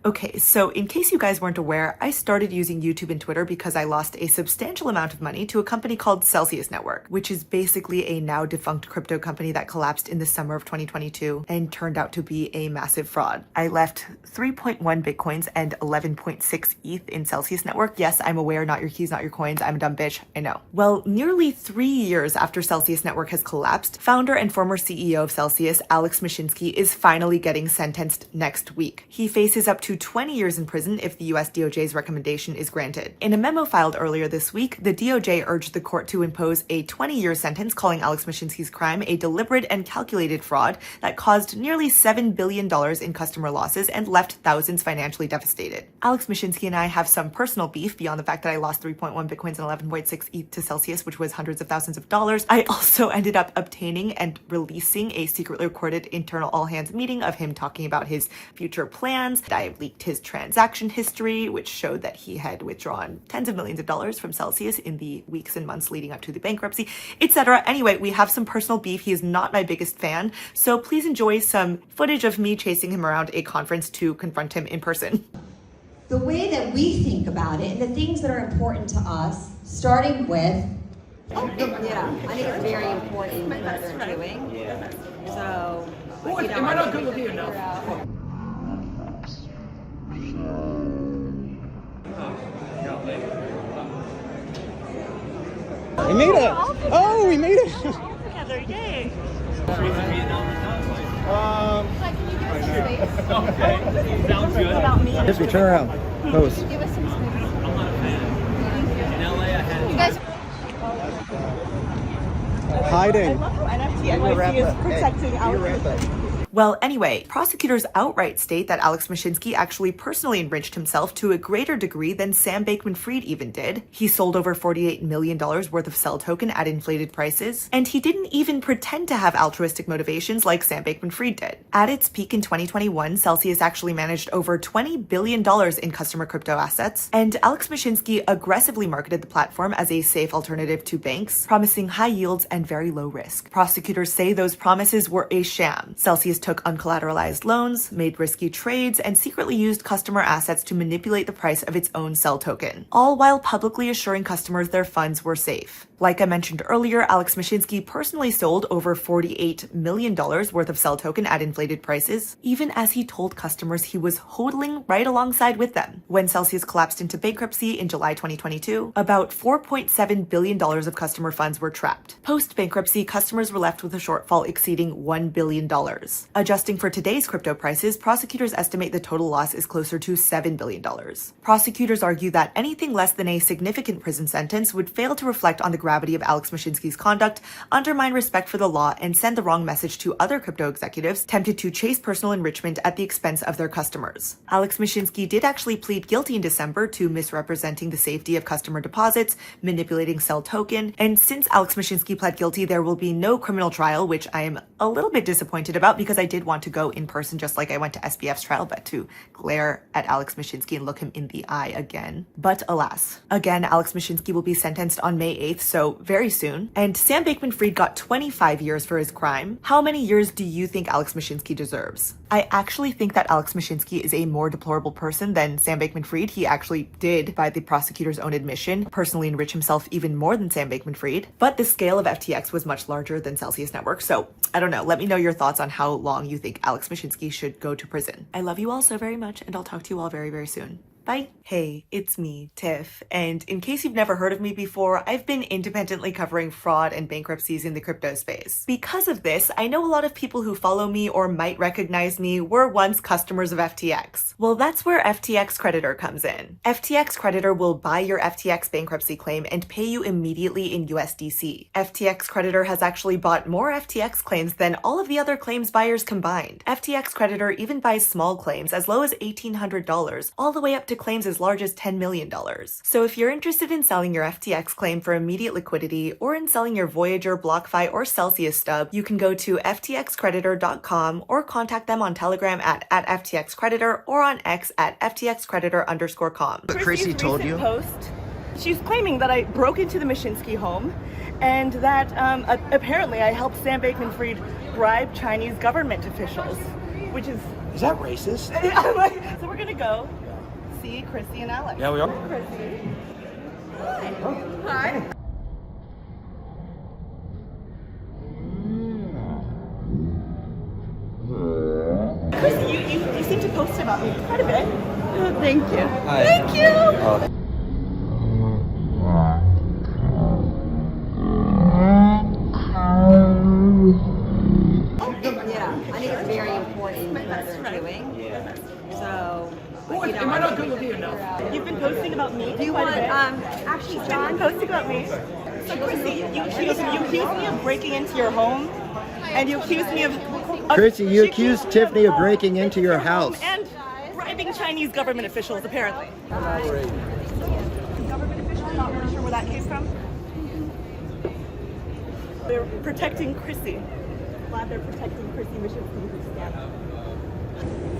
Okay, so in case you guys weren't aware, I started using YouTube and Twitter because I lost a substantial amount of money to a company called Celsius Network, which is basically a now defunct crypto company that collapsed in the summer of 2022 and turned out to be a massive fraud. I left 3.1 Bitcoins and 11.6 ETH in Celsius Network. Yes, I'm aware, not your keys, not your coins. I'm a dumb bitch, I know. Well, nearly 3 years after Celsius Network has collapsed, founder and former CEO of Celsius, Alex Mashinsky, is finally getting sentenced next week. He faces up to 20 years in prison if the US DOJ's recommendation is granted. In a memo filed earlier this week, the DOJ urged the court to impose a 20-year sentence, calling Alex Mashinsky's crime a deliberate and calculated fraud that caused nearly $7 billion in customer losses and left thousands financially devastated. Alex Mashinsky and I have some personal beef beyond the fact that I lost 3.1 Bitcoins and 11.6 ETH to Celsius, which was hundreds of thousands of dollars. I also ended up obtaining and releasing a secretly recorded internal all-hands meeting of him talking about his future plans. I leaked his transaction history, which showed that he had withdrawn tens of millions of dollars from Celsius in the weeks and months leading up to the bankruptcy, etc. Anyway, we have some personal beef. He is not my biggest fan, so please enjoy some footage of me chasing him around a conference to confront him in person. The way that we think about it and the things that are important to us, starting with... Yeah, I think it's very important what they're doing. Yeah. So, am I not good with you enough? We made it! Oh, we made it! Together, yay! Okay. Sounds good. Yes, we turn around. Pose. give us some space. You guys. Hiding. I love how NFT is protecting our... Well, anyway, prosecutors outright state that Alex Mashinsky actually personally enriched himself to a greater degree than Sam Bankman-Fried even did. He sold over $48 million worth of Cell token at inflated prices, and he didn't even pretend to have altruistic motivations like Sam Bankman-Fried did. At its peak in 2021, Celsius actually managed over $20 billion in customer crypto assets, and Alex Mashinsky aggressively marketed the platform as a safe alternative to banks, promising high yields and very low risk. Prosecutors say those promises were a sham. Celsius took uncollateralized loans, made risky trades, and secretly used customer assets to manipulate the price of its own Cell token, all while publicly assuring customers their funds were safe. Like I mentioned earlier, Alex Mashinsky personally sold over $48 million worth of Cell token at inflated prices, even as he told customers he was hodling right alongside with them. When Celsius collapsed into bankruptcy in July 2022, about $4.7 billion of customer funds were trapped. Post-bankruptcy, customers were left with a shortfall exceeding $1 billion. Adjusting for today's crypto prices, prosecutors estimate the total loss is closer to $7 billion. Prosecutors argue that anything less than a significant prison sentence would fail to reflect on the gravity of Alex Mashinsky's conduct, undermine respect for the law, and send the wrong message to other crypto executives tempted to chase personal enrichment at the expense of their customers. Alex Mashinsky did actually plead guilty in December to misrepresenting the safety of customer deposits, manipulating Cell token, and since Alex Mashinsky pled guilty, there will be no criminal trial, which I am a little bit disappointed about because I did want to go in person just like I went to SBF's trial, but to glare at Alex Mashinsky and look him in the eye again. But alas, again, Alex Mashinsky will be sentenced on May 8th, so very soon. And Sam Bankman-Fried got 25 years for his crime. How many years do you think Alex Mashinsky deserves? I actually think that Alex Mashinsky is a more deplorable person than Sam Bankman-Fried. He actually did, by the prosecutor's own admission, personally enrich himself even more than Sam Bankman-Fried. But the scale of FTX was much larger than Celsius Network, so I don't know. Let me know your thoughts on how long you think Alex Mashinsky should go to prison. I love you all so very much, and I'll talk to you all very, very soon. Bye. Hey, it's me, Tiff, and in case you've never heard of me before, I've been independently covering fraud and bankruptcies in the crypto space. Because of this, I know a lot of people who follow me or might recognize me were once customers of FTX. Well, that's where FTX Creditor comes in. FTX Creditor will buy your FTX bankruptcy claim and pay you immediately in USDC. FTX Creditor has actually bought more FTX claims than all of the other claims buyers combined. FTX Creditor even buys small claims as low as $1,800, all the way up to claims as large as $10 million. So if you're interested in selling your FTX claim for immediate liquidity or in selling your Voyager, BlockFi, or Celsius stub, you can go to ftxcreditor.com or contact them on Telegram at ftxcreditor or on X at ftxcreditor_com. But Chrissy told you? Post, she's claiming that I broke into the Mashinsky home and that apparently I helped Sam Bankman-Fried bribe Chinese government officials, which is Is that racist? I'm like, so we're gonna go see Chrissy and Alex. Yeah, we are. Chrissy. Hi. Chrissy, you seem to post about me quite a bit. Oh, thank you. Hi. Thank you. Yeah, I think it's very important what they're doing. Yeah. So, you know, Am I not good with you enough? You've been posting about me. do you quite a want, bit. actually, You've been John, posting about me. So Chrissy, you accused me of breaking into your home, and you accused me of Chrissy, you she accused Tiffany of breaking into your home house. and bribing Chinese government officials, apparently. Government officials, not really sure where that came from. They're protecting Chrissy. Glad they're protecting Chrissy Mashinsky who's scammed.